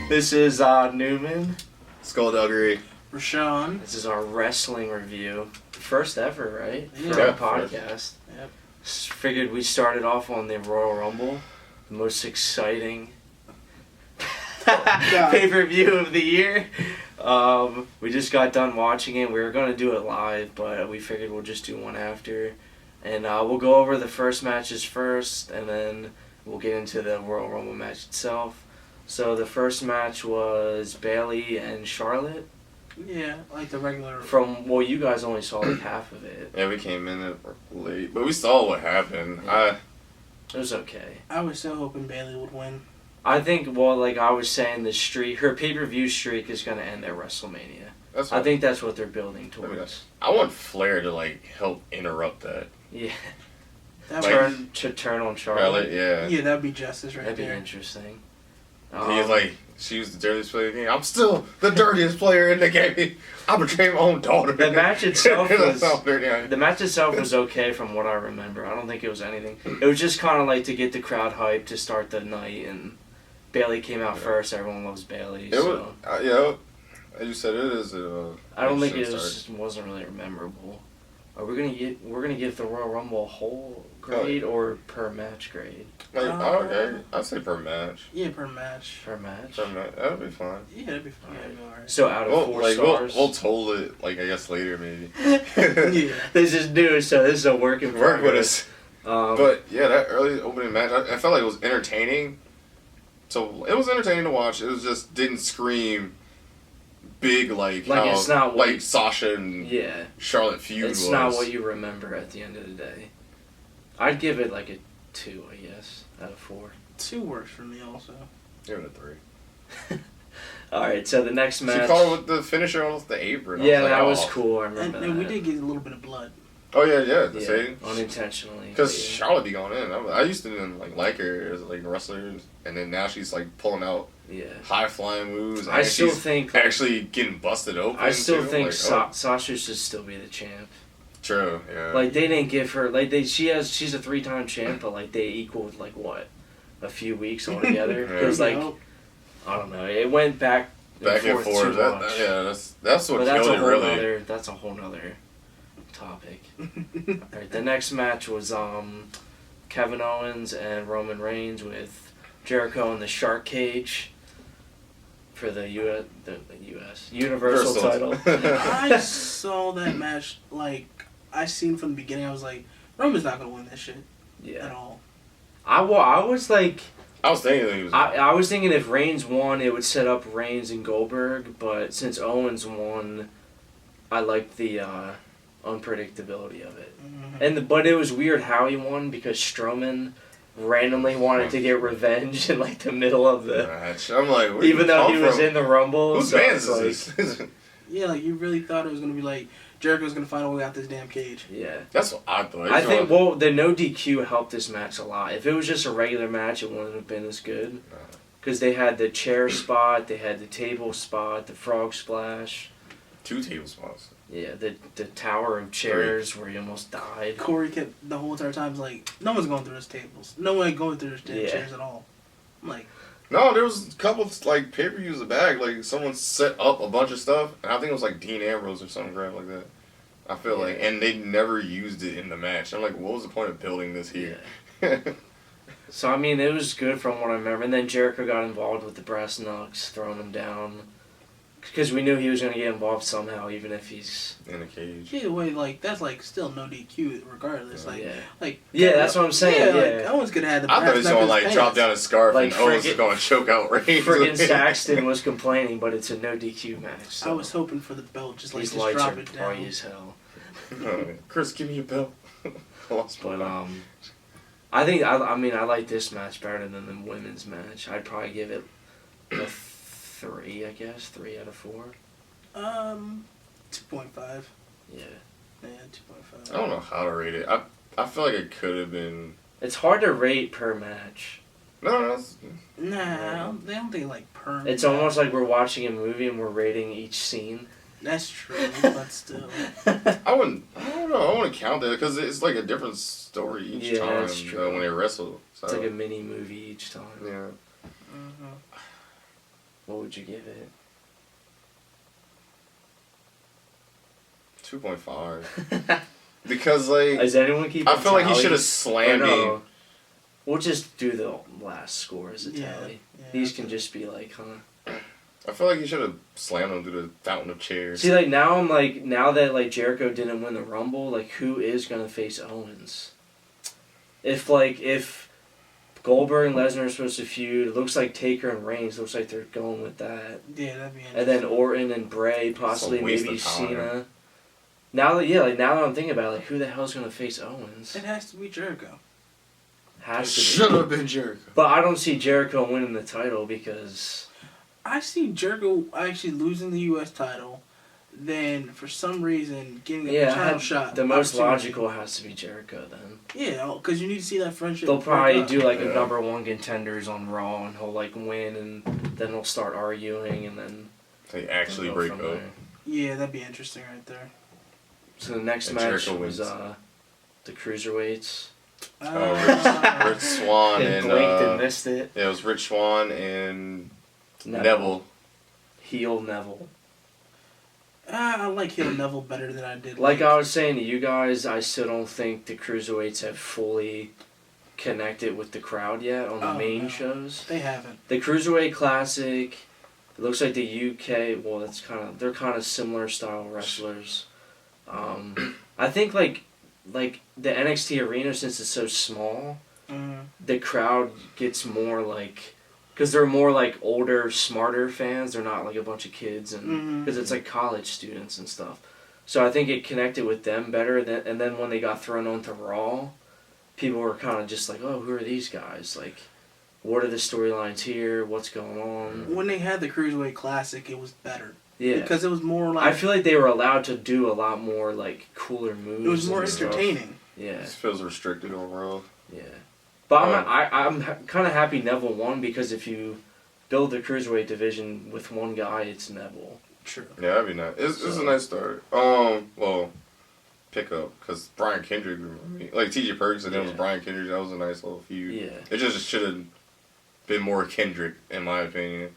This is Neuman. Skullduggery. Rashaun. This is our wrestling review. First ever, right? Yeah. For a podcast. Yep. Figured we started off on the Royal Rumble, the most exciting pay-per-view of the year. We just got done watching it. We were going to do it live, but we figured we'll just do one after. And we'll go over the first matches first, and then we'll get into the Royal Rumble match itself. So the first match was Bayley and Charlotte. Yeah, like the regular. Well, you guys only saw like half of it. Yeah, we came in it late, but we saw what happened. Yeah. It was okay. I was still hoping Bayley would win. I think, well, like I was saying, her pay-per-view streak is going to end at WrestleMania. I think that's what they're building towards. I want Flair to help interrupt that. Yeah. Turn on Charlotte. Charlotte, yeah. Yeah, that'd be justice right That'd there. be interesting. He's she was the dirtiest player in the game. I'm still the dirtiest player in the game. I betrayed my own daughter. The match itself was okay from what I remember. I don't think it was anything. It was just kind of like to get the crowd hyped to start the night, and Bayley came out first. Everyone loves Bayley. It was, as you said, it is. I don't think it wasn't really memorable. Are we gonna give the Royal Rumble a whole grade or per match grade? Okay, I'd say per match. Yeah, per match. Per match. That'd be fine. Yeah, that'd be fine. Yeah, all right. So out of 4 stars, we'll total it. I guess later maybe. Yeah. This is new, so this is a work in progress. Work with us. But yeah, that early opening match, I felt like it was entertaining. So it was entertaining to watch. It was just didn't scream big it's not what Sasha and Charlotte feud was. It's not what you remember at the end of the day. I'd give it a 2, I guess, out of 4. 2 works for me also. Give it a 3. Alright, so the next match. She caught her with the finisher on the apron. Yeah, that was cool. I remember that. And we did get a little bit of blood. Oh yeah. See? Unintentionally. Because Charlotte be going in. I used to like her as a wrestler, and then now she's pulling out high flying moves. I still think actually getting busted open. I still think Sasha should still be the champ. True. Yeah. They didn't give her she's a 3-time champ, but they equaled what, a few weeks altogether. Because I don't know, it went back and forth too much. That's what killed it really. That's a whole nother topic. Alright, the next match was Kevin Owens and Roman Reigns with Jericho in the shark cage for the U.S. Universal title. I saw that match, I seen from the beginning. I was like, Roman's not gonna win this shit at all. I was thinking if Reigns won, it would set up Reigns and Goldberg, but since Owens won, I liked the unpredictability of it. Mm-hmm. But it was weird how he won, because Strowman randomly wanted to get revenge in the middle of the match. I'm like, even though he was in the Rumble. Whose man is this? Yeah, you really thought it was gonna be Jericho's gonna find a way out this damn cage. Yeah, that's what I thought. I think the no DQ helped this match a lot. If it was just a regular match, it wouldn't have been as good. Because they had the chair spot, they had the table spot, the frog splash. 2 table spots. Yeah, the tower of chairs where he almost died. Corey kept the whole entire time no one's going through his tables. No one going through his chairs at all. I'm like, no, there was a couple pay-per-views in the bag. Someone set up a bunch of stuff, and I think it was Dean Ambrose or something crap like that. I feel and they never used it in the match. I'm like, what was the point of building this here? Yeah. So I mean, it was good from what I remember. And then Jericho got involved with the brass knucks, throwing him down. Because we knew he was going to get involved somehow, even if he's in a cage. Either way, that's still no DQ regardless. That's what I'm saying. Yeah, Owens could have had the. I thought he was going to drop down his scarf and Owens was going to choke out Reigns. Friggin' Saxton was complaining, but it's a no DQ match. So. I was hoping for the belt, just These just lights drop are it down. bright as hell. Chris, give me a belt. But I think I like this match better than the women's match. I'd probably give it a 3, I guess. 3 out of 4. 2.5. Yeah. Yeah, 2.5. I don't know how to rate it. I feel like it could have been. It's hard to rate per match. Nah, they don't think per match. It's almost like we're watching a movie and we're rating each scene. That's true, but still. I don't know. I wouldn't count that because it's a different story each time that's true. when they wrestle. So. It's like a mini movie each time. Yeah. What would you give it? 2.5. Because, like... Does anyone keep I feel like he tally? should have slammed no? him. We'll just do the last score as a tally. Yeah, These can just be like, huh? I feel like he should have slammed him through the fountain of chairs. See, like, now I'm like, now that, like, Jericho didn't win the Rumble, like, who is going to face Owens? If Goldberg and Lesnar are supposed to feud, it looks like Taker and Reigns, looks like they're going with that. Yeah, that'd be interesting. And then Orton and Bray, possibly maybe Cena. Now that I'm thinking about it, like, who the hell's going to face Owens? It has to be Jericho. Has to be. Should have been Jericho. But I don't see Jericho winning the title because... I see Jericho actually losing the U.S. title, then for some reason getting a title shot. The most logical has to be Jericho then. Yeah, because you need to see that friendship. They'll probably do like a number one contenders on Raw, and he'll like win, and then they'll start arguing, and then they actually break up. There. Yeah, that'd be interesting right there. So the next match was the Cruiserweights. Rich Swann and blinked and missed it. Yeah, it was Rich Swann and Neville. Heel Neville. I like heel Neville better than I did. Like I was saying to you guys, I still don't think the Cruiserweights have fully connected with the crowd yet on the main shows. They haven't. The Cruiserweight Classic, it looks like the UK. Well, they're kind of similar style wrestlers. I think like the NXT arena, since it's so small, the crowd gets more like. Because they're more like older, smarter fans. They're not like a bunch of kids, and because it's like college students and stuff. So I think it connected with them better. And then when they got thrown onto Raw, people were kind of just like, "Oh, who are these guys? Like, what are the storylines here? What's going on?" When they had the Cruiserweight Classic, it was better. Yeah, because it was more like. I feel like they were allowed to do a lot more like cooler moves. It was more entertaining. Yeah, this feels restricted on Raw. Yeah. But I'm kind of happy Neville won, because if you build the Cruiserweight division with one guy, it's Neville. True. Yeah, that'd be nice. It's a nice start. Well, pick up, because Brian Kendrick, like T.J. Perkins, and then it was Brian Kendrick. That was a nice little feud. Yeah. It just should have been more Kendrick, in my opinion.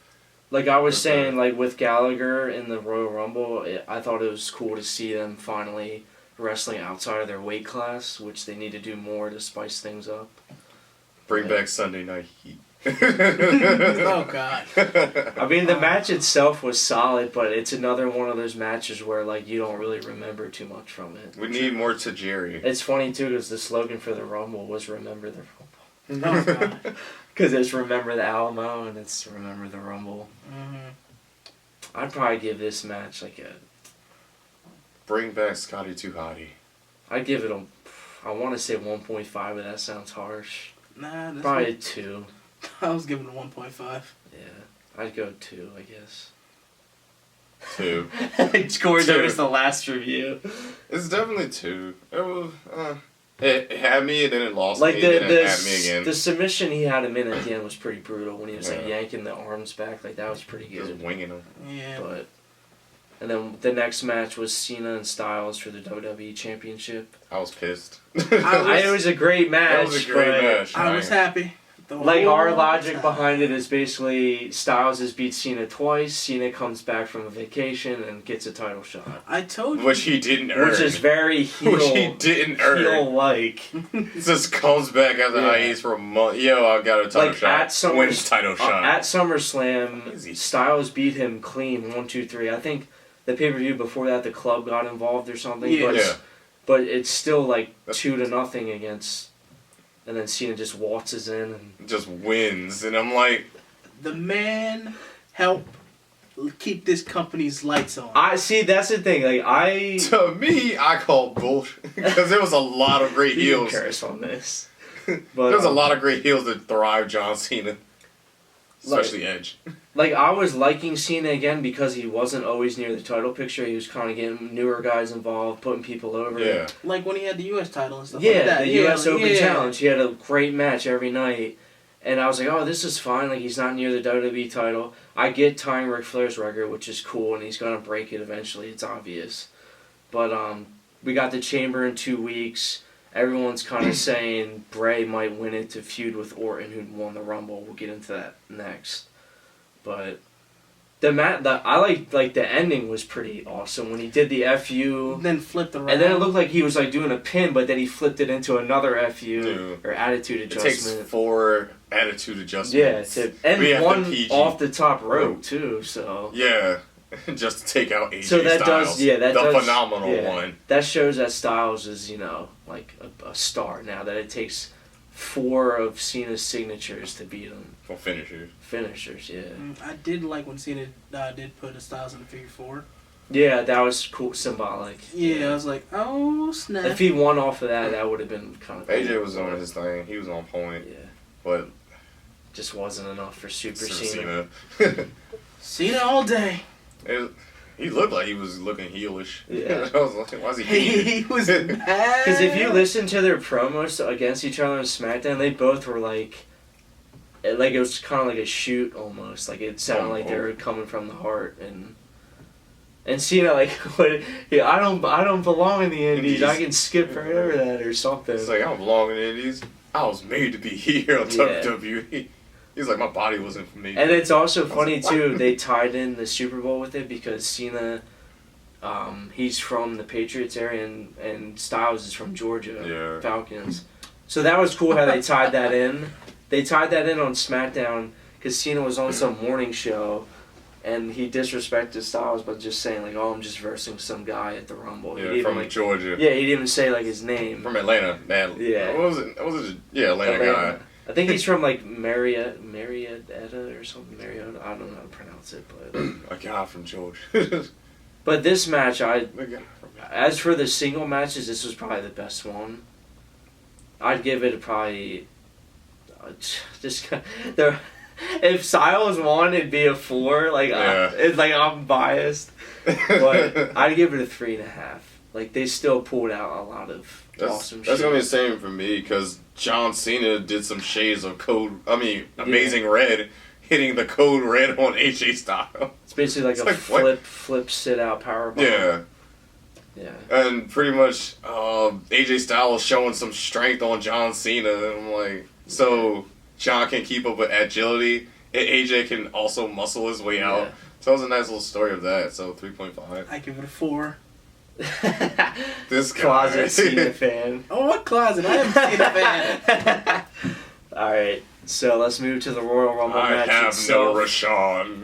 Like I was saying, like with Gallagher in the Royal Rumble, I thought it was cool to see them finally wrestling outside of their weight class, which they need to do more to spice things up. Bring back Sunday Night Heat. Oh, God. I mean, the match itself was solid, but it's another one of those matches where, like, you don't really remember too much from it. We need more Tajiri. It's funny, too, because the slogan for the Rumble was Remember the Rumble. Oh, God. Because it's Remember the Alamo, and it's Remember the Rumble. I'd probably give this match, like, Bring back Scotty 2 Hotty. I'd give it I want to say 1.5, but that sounds harsh. Nah, that's probably 2. I was giving it 1.5. Yeah, I'd go 2, I guess. 2. Corey noticed the last review. It's definitely 2. It was, it had me, and then it lost like me, and then it had me again. The submission he had him in at the end was pretty brutal when he was like yanking the arms back. Like that was pretty good. Just winging them. Yeah. And then the next match was Cena and Styles for the WWE Championship. I was pissed. It was a great match. That was a great match. I was happy. Like, our logic behind it is basically Styles has beat Cena twice. Cena comes back from a vacation and gets a title shot. I told you. Which he didn't earn. Which is very heel. Which he didn't earn. Heel-like. Just comes back after hiatus for a month. Yo, I got a title shot. Wins title shot. At SummerSlam, Styles beat him clean 1, 2, 3. I think the pay-per-view before that, the club got involved or something. Yeah. But it's still like 2-0 against... And then Cena just waltzes in and just wins, and I'm like, the man helped keep this company's lights on. I see. That's the thing. Like to me, I call bullshit because there was a lot of great heels. Curse on this. But there's a lot of great heels that thrive John Cena, especially Edge. Like I was liking Cena again because he wasn't always near the title picture. He was kind of getting newer guys involved, putting people over. Yeah. Like when he had the U.S. title and stuff like that. The U.S. Open Challenge. He had a great match every night. And I was like, oh, this is fine. Like, he's not near the WWE title. I get tying Ric Flair's record, which is cool, and he's going to break it eventually. It's obvious. But we got the Chamber in 2 weeks. Everyone's kind of saying Bray might win it to feud with Orton, who won the Rumble. We'll get into that next. But I like the ending was pretty awesome when he did the FU. Then flipped around. And then it looked like he was like doing a pin, but then he flipped it into another FU Dude. or attitude adjustment. It takes 4 attitude adjustments. Yeah, and one off the top rope too. So yeah, just to take out AJ so that Styles. does the phenomenal one. That shows that Styles is like a star now. That it takes 4 of Cena's signatures to beat him. Well, finishers, yeah. I did like when Cena did put a Styles in the figure 4. Yeah, that was cool, symbolic. Yeah, I was like, oh snap. If he won off of that, that would have been kind of cool. AJ was on his thing. He was on point. Yeah. But just wasn't enough for Super Cena. Cena all day. He looked like he was looking heelish. Yeah. I was like, why is he He was mad. Because if you listen to their promos against each other on SmackDown, they both were like it was kind of like a shoot almost. Like it sounded like they were coming from the heart. And Cena I don't belong in the Indies. I can skip right over that or something. It's like I don't belong in the Indies. I was made to be here on WWE. He's like, my body wasn't for me. And it's also funny too. They tied in the Super Bowl with it because Cena, he's from the Patriots area and Styles is from Georgia Falcons. So that was cool how they tied that in. They tied that in on SmackDown because Cena was on some morning show, and he disrespected Styles by just saying like, "Oh, I'm just versing some guy at the Rumble." Yeah, from Georgia. Yeah, he didn't even say like his name. From Atlanta, man. Yeah. What was it? Yeah, Atlanta guy. I think he's from like Marietta or something. Marietta. I don't know how to pronounce it, but a guy from Georgia. But this match, as for the single matches, this was probably the best one. I'd give it probably if Styles won, it'd be a 4. Like it's like I'm biased, but I'd give it a 3.5. Like they still pulled out a lot of awesome shit. That's gonna be the same for me because John Cena did some shades of Amazing Red, hitting the Code Red on AJ Styles. It's basically like flip sit out powerbomb. Yeah. Yeah. And pretty much AJ Styles showing some strength on John Cena, and I'm like, so John can keep up with agility, and AJ can also muscle his way out. So it was a nice little story of that. So 3.5. I give it a 4. This guy. Closet Cena fan. Oh, what closet? I am a Cena fan. All right, so let's move to the Royal Rumble match itself. No Rashaun.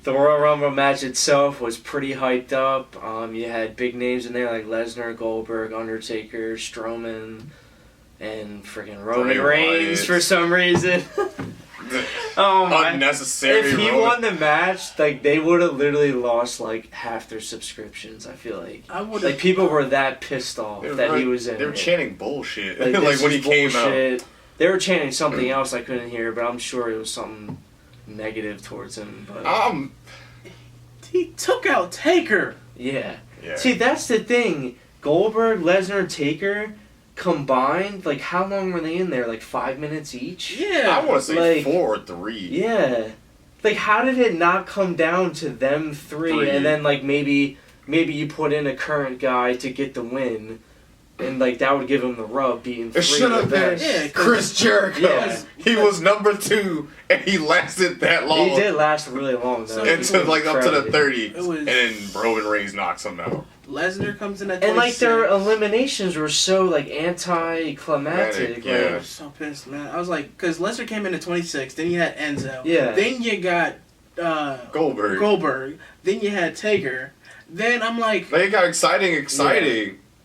The Royal Rumble match itself was pretty hyped up. You had big names in there like Lesnar, Goldberg, Undertaker, Strowman, and freaking Roman Reigns for some reason. Unnecessary. If he won the match, like they would have literally lost like half their subscriptions. I feel like people were that pissed off that he was in. They were chanting bullshit like when he came out. They were chanting something else I couldn't hear, but I'm sure it was something negative towards him. But he took out Taker. Yeah. See, that's the thing. Goldberg, Lesnar, Taker combined, like how long were they in there? Like 5 minutes each? Yeah. I want to say 4 or 3. Yeah. Like how did it not come down to them 3 and then like maybe you put in a current guy to get the win? And like that would give him the rub beating 3 it should have been Chris Jericho. Yeah. He was number 2 and he lasted that long. He did last really long though. Until like up to the 30s. And then Roman Reigns knocks him out. Lesnar comes in at 26. And like their eliminations were so like anticlimactic. Yeah. I was so pissed, man. I was like, because Lesnar came in at 26, then you had Enzo. Yeah. Then you got Goldberg. Then you had Taker. Then I'm like, they got exciting.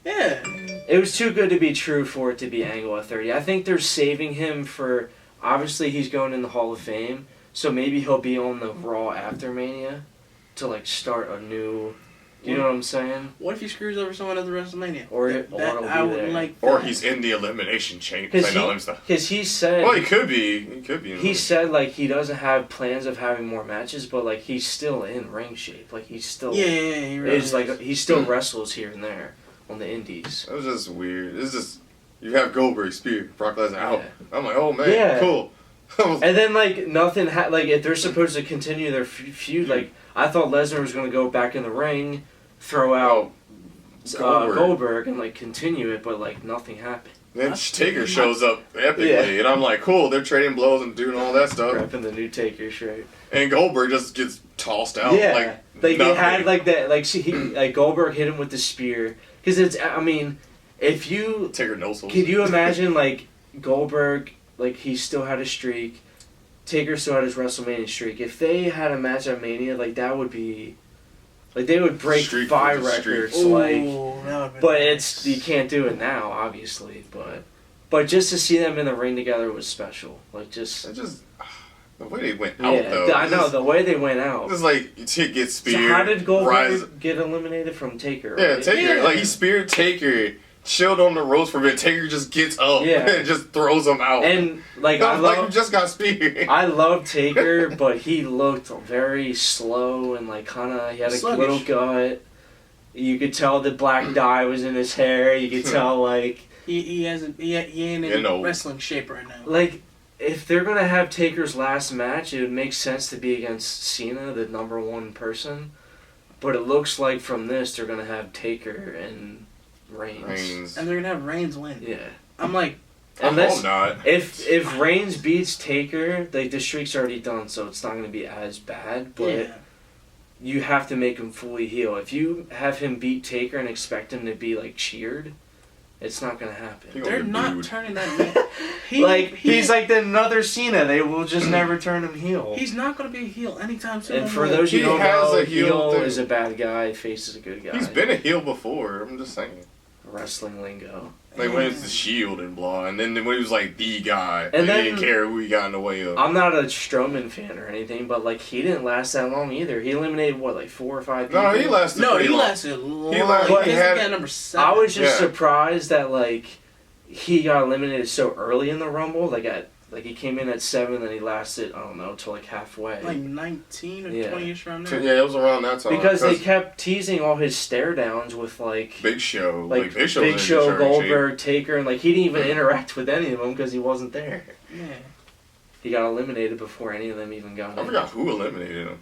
Yeah. It was too good to be true for it to be Angle at 30. I think they're saving him for, obviously he's going in the Hall of Fame, so maybe he'll be on the Raw after Mania to like start a new, you know what I'm saying? What if he screws over someone at the WrestleMania? Or he's in the elimination chamber. Because he said... Well, he could be. He said like he doesn't have plans of having more matches, but like he's still in ring shape. Like he's still... He really is. Like he still wrestles here and there on the indies. It was just weird. It's just, you have Goldberg, Spear, Brock Lesnar out. I'm like, oh man, cool. And then like nothing, like if they're supposed to continue their feud, like I thought Lesnar was going to go back in the ring, throw out Goldberg and like continue it, but like nothing happened. Then Taker shows up epically, and I'm like, cool, they're trading blows and doing all that stuff. Repping the new Taker shirt. And Goldberg just gets tossed out. Yeah, like they had like that. Like Goldberg hit him with the spear because it's. I mean, if you Taker no-sold. Could you imagine like Goldberg, like he still had a streak, Taker still had his WrestleMania streak. If they had a match at Mania, like that would be, like they would break Streak 5 versus streak. records. Ooh, Like, that would've been but nice. you can't do it now, obviously. But just to see them in the ring together was special. Like just. It just the way they went out Yeah, though. I know the way they went out. It's like Tick gets So speared. how did Goldberg rise- get eliminated from Taker? Yeah, Right? Taker. Yeah. Like he speared Taker, chilled on the ropes for a bit. Taker just gets up Yeah. and just throws him out. And like no, I like you love, just got speared. I love Taker, but he looked very slow and like kind of he had a Sluggish. little gut. You could tell the black dye was in his hair. You could tell like He ain't in wrestling shape right now. if they're gonna have Taker's last match, it would make sense to be against Cena, the number 1 person. But it looks like from this they're gonna have Taker and Reigns. And they're gonna have Reigns win. Yeah. I'm like, I Unless hope not. if Reigns beats Taker, like the streak's already done, so it's not gonna be as bad. But yeah. you have to make him fully heel. If you have him beat Taker and expect him to be like cheered, it's not gonna happen. He They're gonna get not booed. turning that man. He's like another Cena. They will just never turn him heel. He's not gonna be a heel anytime soon. And for I'm like, those you He don't has know, a heel heel thing. is a bad guy, face is a good guy. He's been a heel before. I'm just saying. Wrestling lingo. Like when it's the Shield and blah, and then when he was like the guy, And they then- didn't care who he got in the way of. I'm not a Strowman fan or anything, but like he didn't last that long either. He eliminated what, like 4 or 5 people. No, he lasted. No, pretty he long. lasted long. He he had- got number 7. I was just Yeah. surprised that like he got eliminated so early in the Rumble. Like he came in at 7, and he lasted I don't know till like halfway. like 19 or Yeah. 20ish around So, there. yeah, it was around that time. because they kept teasing all his stare downs with like Big Show, like Big Show, Big Show, Goldberg, Taker, and like he didn't even interact with any of them because he wasn't there. Yeah. He got eliminated before any of them even got I in. forgot who eliminated him.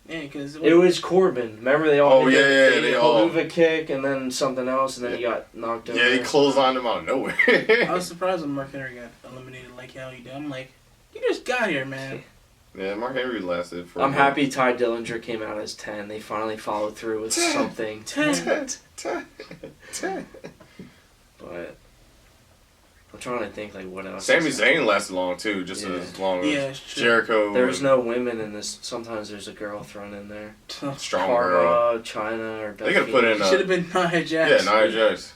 Yeah, because It was Corbin. Remember they all Oh, did yeah, the they all- Haluva kick and then something else, and then he got knocked over. Yeah, he clotheslined him out of nowhere. I was surprised when Mark Henry got eliminated like how he did. I'm like, you just got here, man. Yeah, Mark Henry lasted for. I'm happy Ty Dillinger came out as 10. They finally followed through with 10. something. 10. 10. But I'm trying to think like what else. Sami is- Zayn lasted long too, just Yeah. as long as Yeah, it's true. Jericho. There's and no women in this. Sometimes there's a girl thrown in there. strong girl. Karma, China, or They could've put in, Should have been Nia Jax. Yeah, Nia Jax.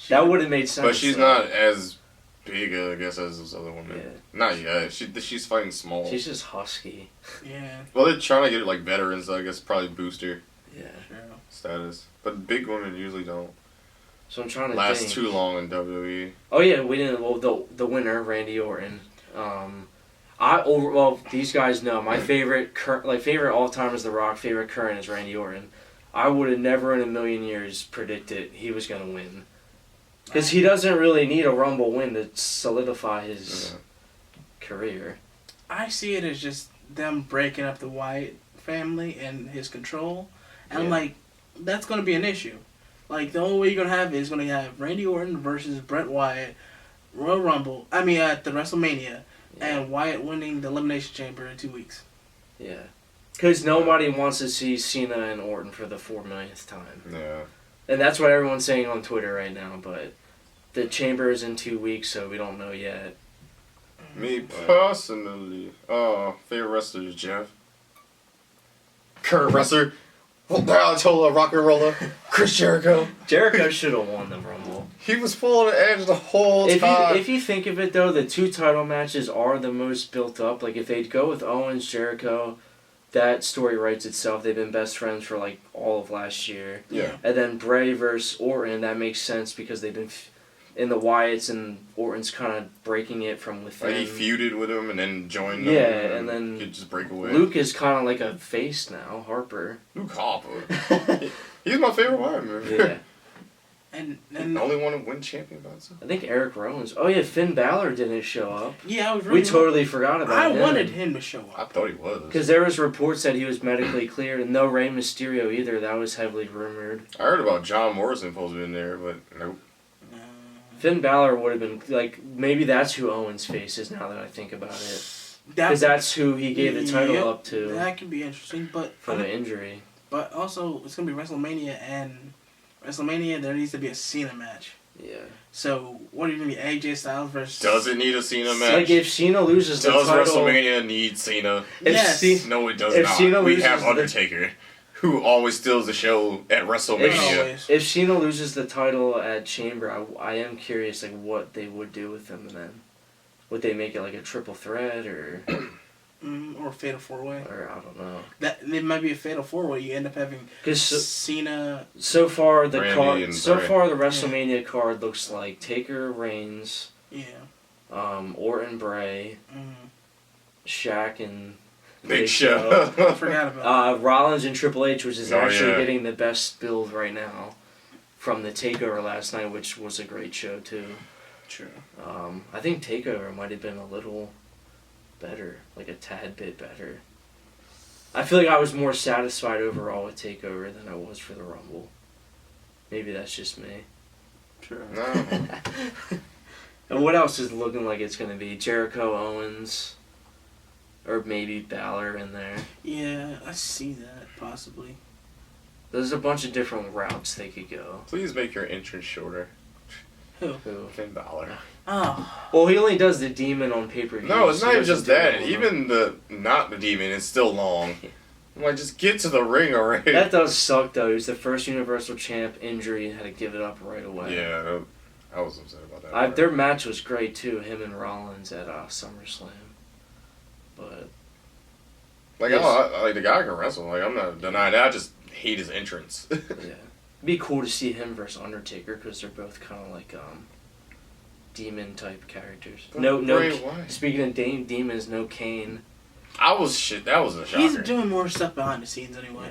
That would have made sense. But she's though. not as big, I guess, as those other women. Yeah. Not yet. She's fighting small. She's just husky. Yeah, Well, they're trying to get like veterans, so I guess probably boost her Yeah. true. status. But big women usually don't So I'm trying to last think. too long in WWE. Oh yeah, we didn't. Well, the winner, Randy Orton. These guys know my favorite favorite all time is The Rock. Favorite current is Randy Orton. I would have never in a million years predicted he was gonna win, because he doesn't really need a Rumble win to solidify his career. I see it as just them breaking up the Wyatt family and his control. And I'm Yeah. like, that's going to be an issue. Like, the only way you're going to have is going to have Randy Orton versus Bret Wyatt, Royal Rumble, at the WrestleMania, Yeah. and Wyatt winning the Elimination Chamber in 2 weeks. Yeah, because nobody wants to see Cena and Orton for the 4 millionth time, Yeah. and that's what everyone's saying on Twitter right now. But the Chamber is in 2 weeks, so we don't know yet. Me personally, favorite wrestler is Jeff. Current wrestler, Ayatollah rock and roller, Chris Jericho. Jericho should have won the Rumble. He was pulling the edge the whole time. If you think of it though, the 2 title matches are the most built up. Like if they'd go with Owens, Jericho, that story writes itself. They've been best friends for like all of last year. Yeah. And then Bray versus Orton, that makes sense because they've been in the Wyatts and Orton's kind of breaking it from within. Like he feuded with him and then joined them. Yeah, and then he'd just break away. Luke is kind of like a face now, Harper. Luke Harper. He's my favorite Wyatt member. Yeah. And The only one to win champion by himself. I think Eric Rowan's. Oh yeah, Finn Balor didn't show up. yeah, I was really We totally forgot about I him. wanted him to show I up. thought he was. Because there was reports that he was medically cleared, and no Rey Mysterio either. That was heavily rumored. I heard about John Morrison supposed to be in there, but nope. Finn Balor would have been like maybe that's who Owens faces now that I think about it. Because that's who he gave the title up to. That could be interesting, but for the injury. But also, it's gonna be WrestleMania, and WrestleMania there needs to be a Cena match. Yeah. So what are you gonna be AJ Styles versus? Does it need a Cena match? Like if Cena loses the title, does WrestleMania need Cena? Yes. No, it does if not. Cena We have Undertaker, who always steals the show at WrestleMania. If Cena loses the title at Chamber, I am curious like what they would do with him then. Would they make it like a triple threat or or a fatal 4-way? Or I don't know. That it might be a fatal 4-way. You end up having Cena. So far the Randy card. So far the WrestleMania card looks like Taker, Reigns. Yeah. Orton, Bray. Shaq and Big Show. I forgot about Rollins and Triple H, which is actually yeah. getting the best build right now from the Takeover last night, which was a great show too. True. I think Takeover might have been a little better, like a tad bit better. I feel like I was more satisfied overall with Takeover than I was for the Rumble. Maybe that's just me. True. No. And what else is looking like it's going to be? Jericho, Owens, or maybe Balor in there. Yeah, I see that, possibly. There's a bunch of different routes they could go. Please make your entrance shorter. Who? Finn Balor. Oh. Well, he only does the demon on pay-per-view. No, it's so not he even just doesn't do that. it Even not the demon is still long. I'm like, just get to the ring already. That does suck, though. He was the first Universal Champ, injury, and had to give it up right away. Yeah, I was upset about that. Their match was great, too, him and Rollins at SummerSlam. But... Like, the guy can wrestle. Like, I'm not denying that. I just hate his entrance. yeah. It'd be cool to see him versus Undertaker, because they're both kind of like, demon-type characters. Speaking of demons, no Kane. That was a shocker. He's doing more stuff behind the scenes anyway.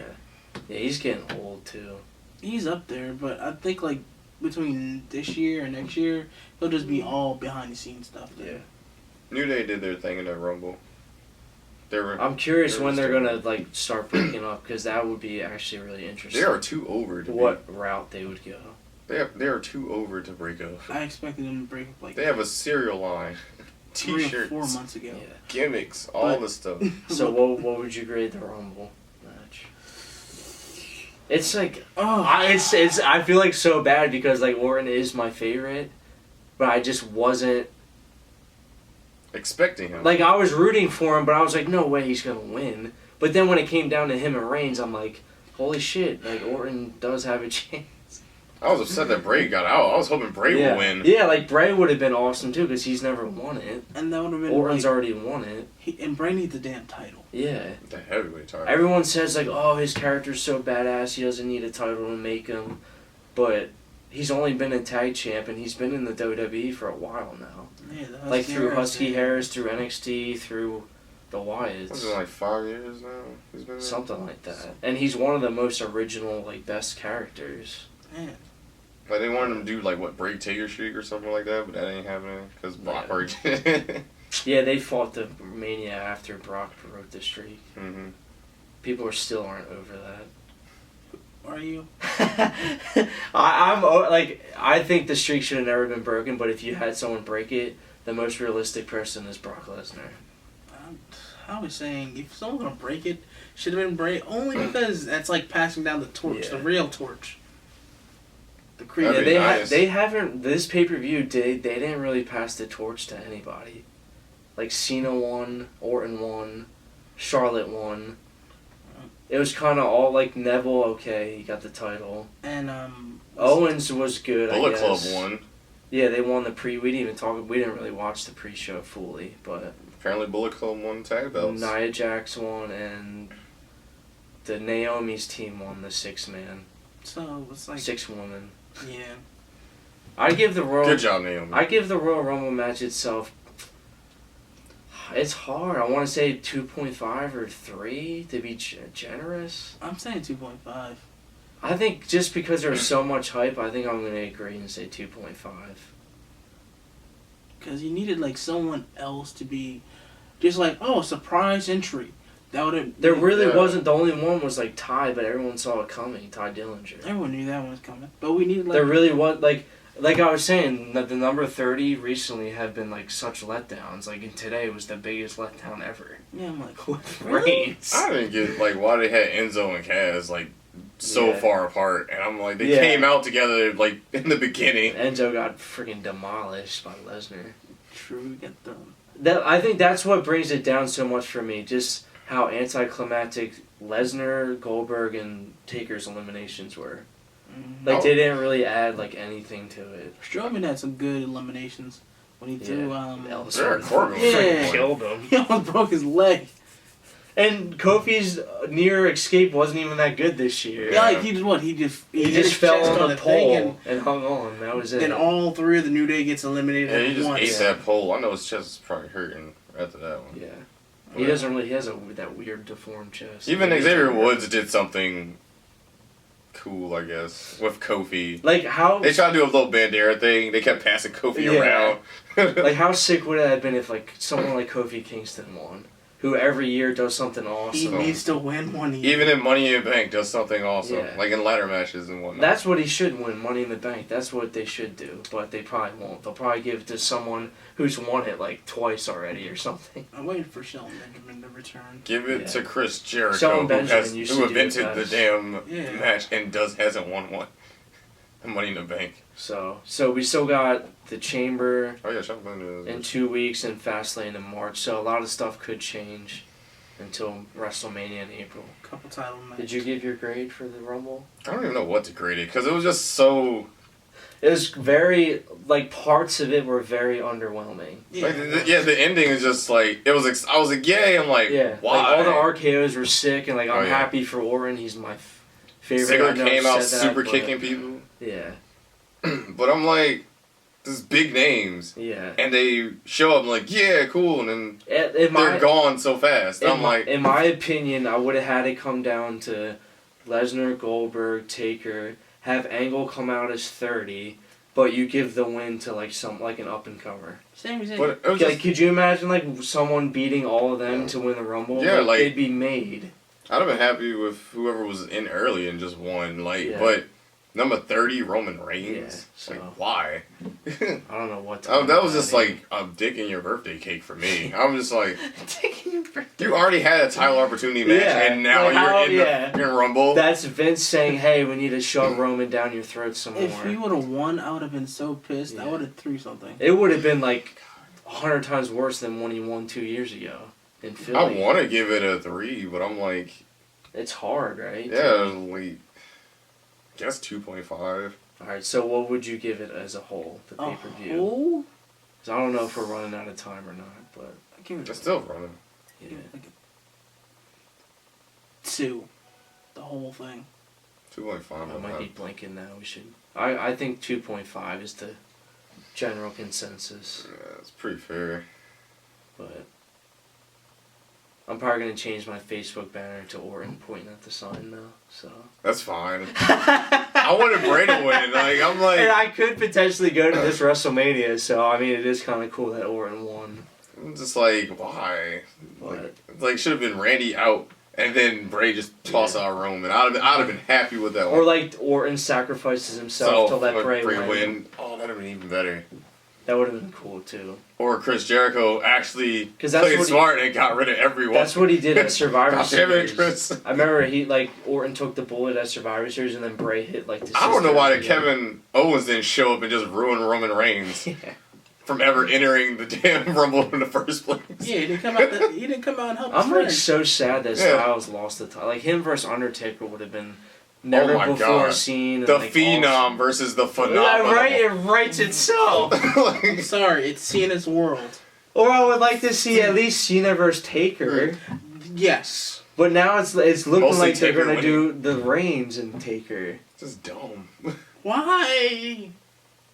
Yeah, he's getting old, too. He's up there, but I think, like, between this year and next year, he'll just be all behind the scenes stuff. Yeah. New Day did their thing in that Rumble. I'm curious when they're gonna like start breaking up, because that would be actually really interesting. They are too over to what route they would go. They are too over to break up. I expected them to break up like they have a cereal line, T-shirts, 3 or 4 months ago. Yeah. Gimmicks, all the stuff. So what would you grade the Rumble match? It's like I feel like so bad because like Orton is my favorite, but I just wasn't expecting him. Like, I was rooting for him, but I was like, no way he's going to win. But then when it came down to him and Reigns, I'm like, holy shit, like, Orton does have a chance. I was upset that Bray got out. I was hoping Bray would win. Yeah, like, Bray would have been awesome, too, because he's never won it. And that would have been Orton's already won it. And Bray needs the damn title. Yeah. The heavyweight title. Everyone says, like, oh, his character's so badass, he doesn't need a title to make him. But he's only been a tag champ, and he's been in the WWE for a while now. Yeah, like through Husky Harris, through NXT, through the Wyatts. It's been like 5 years now. He's been something like that, and he's one of the most original, like best characters. Man. Like they wanted him to do like what break Taker streak or something like that, but that ain't happening because Brock broke it. Yeah, they fought the Mania after Brock broke the streak. Mm-hmm. People still aren't over that. Are you? I think the streak should have never been broken, but if you had someone break it, the most realistic person is Brock Lesnar. I was saying, if someone's gonna break it, should have been Bray, only because that's like passing down the torch, the real torch. The creed. Yeah, they haven't, this pay-per-view, they didn't really pass the torch to anybody. Like, Cena won, Orton won, Charlotte won. It was kind of all like Neville. Okay, he got the title. And Owens was good. Bullet I guess. Club won. Yeah, they won the pre. We didn't even talk. We didn't really watch the pre-show fully, but apparently Bullet Club won tag belts. Nia Jax won, and the Naomi's team won the 6-man. So it's like 6-woman. Yeah. I give the Royal. Good job, Naomi. I give the Royal Rumble match itself. It's hard. I want to say 2.5 or 3 to be generous. I'm saying 2.5. I think just because there's so much hype, I think I'm going to agree and say 2.5. Because you needed like someone else to be just like, oh, surprise entry. That would have. There really wasn't. The only one was like Ty, but everyone saw it coming. Ty Dillinger. Everyone knew that one was coming, but we needed like. There really was like. like I was saying, the number 30 recently have been like such letdowns. Like, and today was the biggest letdown ever. Yeah, I'm like, With really? Reigns. I didn't get like why they had Enzo and Cass like so Yeah. far apart, and I'm like they Yeah. came out together like in the beginning. Enzo got freaking demolished by Lesnar. True, get them. I think that's what brings it down so much for me. Just how anticlimactic Lesnar, Goldberg, and Taker's eliminations were. Mm-hmm. Like, they didn't really add, like, anything to it. Strowman had some good eliminations when he threw, Ellsworth Corbin was Yeah. freaking killed him. he almost broke his leg. And Kofi's near escape wasn't even that good this year. Yeah, like, he just what? He just He hit just his fell chest on the thing pole and hung on. That was it. then all three of the New Day gets eliminated Yeah, he at just once. ate that pole. I know his chest is probably hurting after that one. Yeah. He doesn't really, he has that weird deformed chest. Even Xavier Woods did something cool, I guess, with Kofi. Like, how... They tried to do a little Bandera thing. They kept passing Kofi Yeah. around. Like, how sick would it have been if, like, someone like Kofi Kingston won? Who every year does something He awesome. needs to win one year. Even in Money in the Bank does something awesome. Yeah. Like in ladder matches and whatnot. That's what he should win, Money in the Bank. That's what they should do. But they probably won't. They'll probably give it to someone who's won it, like, twice already or something. I'm waiting for Shelton Benjamin to return. Give it Yeah. to Chris Jericho, Shelton who, Benjamin used to do invented it the best. damn Yeah. match and hasn't won one. Money in the Bank. So we still got the Chamber Oh yeah, Shelton Benjamin. in 2 weeks and Fastlane in March. So a lot of stuff could change until WrestleMania in April. Couple title matches. Did you give your grade for the Rumble? I don't even know what to grade it because it was just so. It was very, like, parts of it were very underwhelming. Yeah. Like, the ending is just like it was. I was like, yay! I'm like, Yeah, why? like, all the RKO's were sick, and, like, I'm Oh, yeah. happy for Orton. He's my favorite. Ziggler I know came I've out said that, super but- kicking people, Yeah, but I'm like, this is big names, yeah. and they show up like, yeah, cool, and then In they're gone so fast. I'm like, in my opinion, I would have had it come down to Lesnar, Goldberg, Taker, have Angle come out as 30, but you give the win to, like, an up and comer. Same as but it was Like, just, could you imagine, like, someone beating all of them to win the Rumble? Yeah, like- they'd be made. I'd have been happy with whoever was in early and just won. Like, Yeah. but number 30, Roman Reigns. Yeah, so- Like, why? I don't know what. To That was do just about like a dick in your birthday cake for me. I'm just like, Taking your birthday. you already had a title opportunity match, Yeah, and now like, how- you're yeah. in the Rumble. That's Vince saying, "Hey, we need to shove Roman down your throat some If more." he would have won, I would have been so pissed. I Yeah. would have threw something. It would have been like 100 times worse than when he won 2 years ago in Philly. I want to give it a 3, but I'm like, It's hard, right? yeah, like, I guess 2.5. All right. So, what would you give it as a whole? The pay per view. Oh, I don't know if we're running out of time or not, but I give it It's still running. yeah. give it like a 2. The whole thing. 2.5. I might be blinking now. We should. I think 2.5 is the general consensus, Yeah, it's pretty fair. but I'm probably gonna change my Facebook banner to Orton pointing at the sign now. So. That's fine. I wanted Bray to win. Like, I'm like, And I could potentially go to this WrestleMania, so I mean, it is kind of cool that Orton won. I'm just like, why? But Like should have been Randy out, and then Bray just toss out Roman. I'd have been happy with that one. or like Orton sacrifices himself to let Bray win. Oh, that'd have been even better. That would have been cool too. Or Chris Jericho actually 'Cause that's played what he- smart and got rid of everyone. That's what he did at Survivor God damn it, Series. Chris. I remember Orton took the bullet at Survivor Series, and then Bray hit like the. I don't know why sister. Kevin Owens didn't show up and just ruin Roman Reigns Yeah. from ever entering the damn Rumble in the first place. Yeah, he didn't come out. He didn't come out and help. I'm his like friends. so sad that Yeah. Styles lost the title. Like him versus Undertaker would have been never Oh my before God. seen. and, The like, Phenom awesome. versus the Yeah, Phenomenal. right. It writes itself. I'm sorry, it's Cena's world. Or I would like to see at least Cena versus Taker. Yes. But now it's looking Mostly like they're Taker gonna do the Reigns and Taker. Just dumb. Why?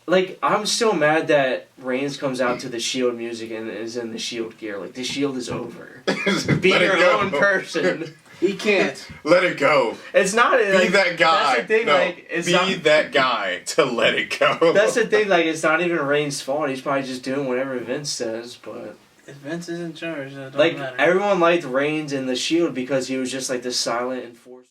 Like, I'm still mad that Reigns comes out to the Shield music and is in the Shield gear. Like, the Shield is over. Be Let it your go. own person. He can't. Let it go. It's not Be like, that guy. That's the thing. No, Like, it's be not. that guy to let it go. That's the thing. Like, it's not even Reigns' fault. He's probably just doing whatever Vince says. But If Vince is in charge, that don't like, matter. everyone liked Reigns in the Shield because he was just like the silent enforcer.